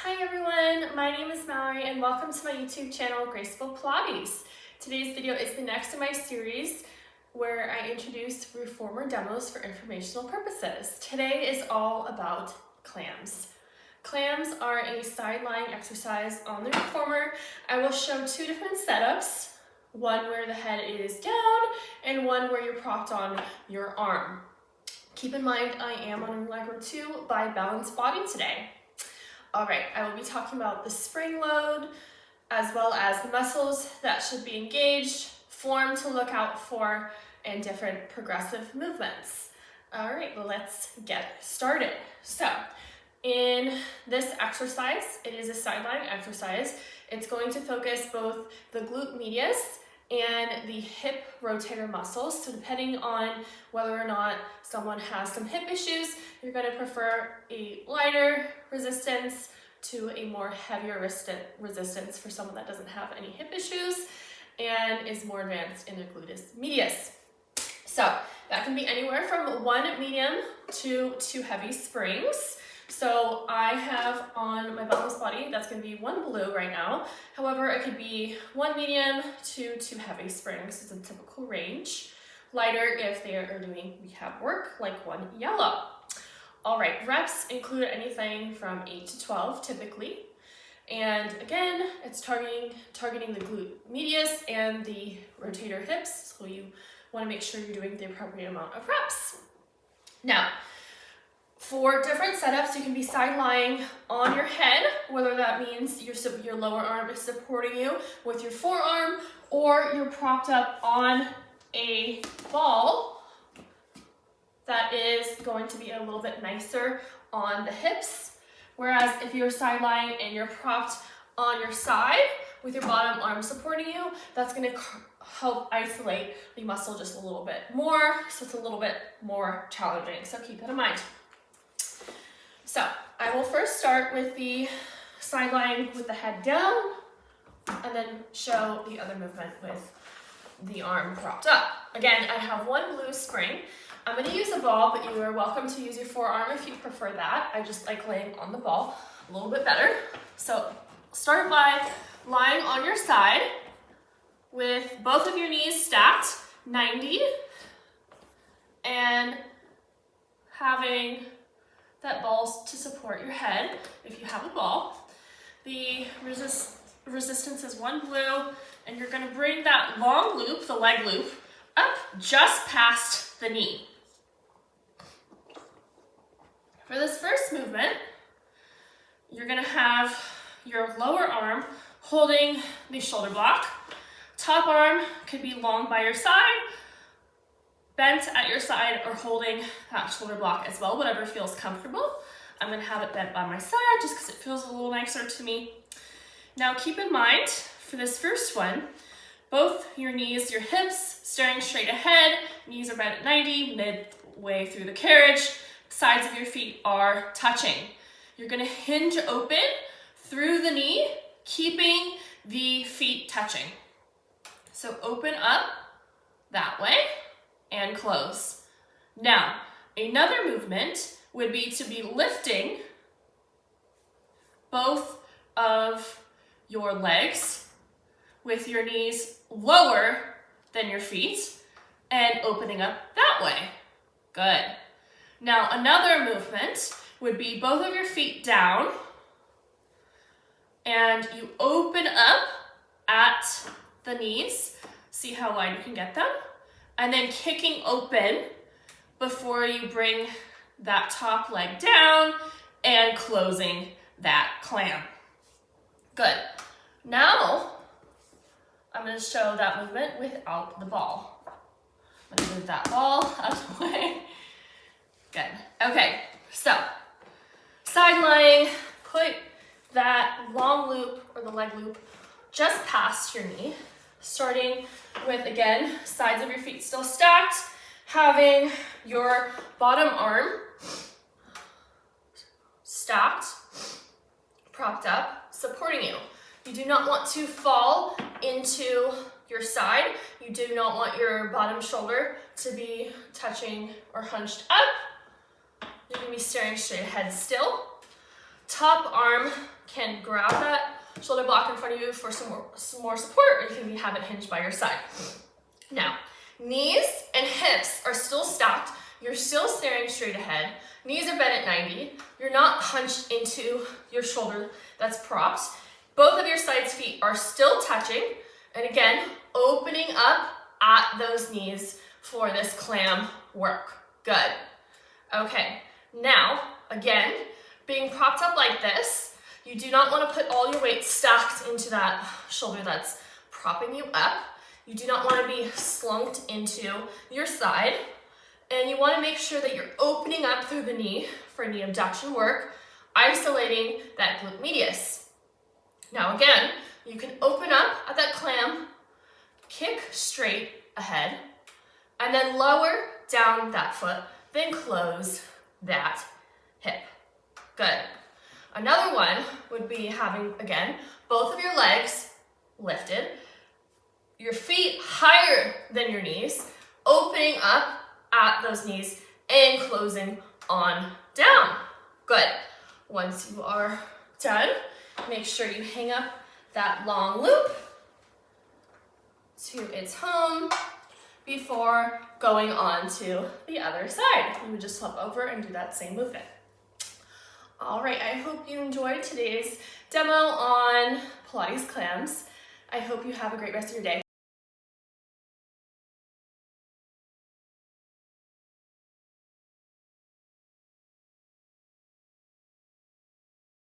Hi everyone, my name is Mallory and welcome to my YouTube channel, Graceful Pilates. Today's video is the next in my series where I introduce reformer demos for informational purposes. Today is all about CLAMS. CLAMS are a side lying exercise on the reformer. I will show two different setups, one where the head is down and one where you're propped on your arm. Keep in mind I am on Allegro 2 by Balanced Body today. All right, I will be talking about the spring load as well as the muscles that should be engaged, form to look out for, and different progressive movements. All right, let's get started. So in this exercise, it is a side lying exercise. It's going to focus both the glute medius and the hip rotator muscles. So depending on whether or not someone has some hip issues, you're going to prefer a lighter resistance to a more heavier resistance for someone that doesn't have any hip issues and is more advanced in their gluteus medius. So that can be anywhere from 1 medium to 2 heavy springs. So I have on my Balanced Body, that's going to be 1 blue right now. However, it could be 1 medium to 2 heavy springs is a typical range. Lighter if they are doing rehab work, like 1 yellow. All right, reps include anything from 8 to 12 typically. And again, it's targeting the glute medius and the rotator hips. So you want to make sure you're doing the appropriate amount of reps. Now, for different setups, you can be side lying on your head, whether that means your lower arm is supporting you with your forearm, or you're propped up on a ball that is going to be a little bit nicer on the hips. Whereas if you're side lying and you're propped on your side with your bottom arm supporting you, that's going to help isolate the muscle just a little bit more, so it's a little bit more challenging. So keep that in mind. So I will first start with the side lying with the head down and then show the other movement with the arm propped up. Again, I have 1 blue spring. I'm going to use a ball, but you are welcome to use your forearm if you prefer that. I just like laying on the ball a little bit better. So start by lying on your side with both of your knees stacked 90 and having that ball to support your head if you have a ball. The resistance is 1 blue, and you're going to bring that long loop, the leg loop, up just past the knee. For this first movement, you're going to have your lower arm holding the shoulder block. Top arm could be long by your side, bent at your side, or holding that shoulder block as well, whatever feels comfortable. I'm going to have it bent by my side just because it feels a little nicer to me. Now keep in mind, for this first one, both your knees, your hips, staring straight ahead, knees are bent at 90, midway through the carriage, sides of your feet are touching. You're going to hinge open through the knee, keeping the feet touching. So open up that way and close. Now, another movement would be to be lifting both of your legs with your knees lower than your feet and opening up that way. Good. Now, another movement would be both of your feet down and you open up at the knees. See how wide you can get them. And then kicking open before you bring that top leg down and closing that clam. Good. Now, I'm going to show that movement without the ball. I'm going to move that ball out of the way. Good. Okay, so side lying, put that long loop or the leg loop just past your knee. Starting with, again, sides of your feet still stacked, having your bottom arm stacked, propped up, supporting you. You do not want to fall into your side. You do not want your bottom shoulder to be touching or hunched up. You're going to be staring straight ahead still. Top arm can grab that shoulder block in front of you for some more support, or you can have it hinged by your side. Now, knees and hips are still stacked. You're still staring straight ahead. Knees are bent at 90. You're not hunched into your shoulder that's propped. Both of your sides feet are still touching. And again, opening up at those knees for this clam work. Good. Okay, now, again, being propped up like this, you do not want to put all your weight stacked into that shoulder that's propping you up. You do not want to be slumped into your side. And you want to make sure that you're opening up through the knee for knee abduction work, isolating that glute medius. Now again, you can open up at that clam, kick straight ahead, and then lower down that foot, then close that hip. Good. Another one would be having, again, both of your legs lifted, your feet higher than your knees, opening up at those knees and closing on down. Good. Once you are done, make sure you hang up that long loop to its home before going on to the other side. You would just flip over and do that same movement. All right, I hope you enjoyed today's demo on Pilates clams. I hope you have a great rest of your day.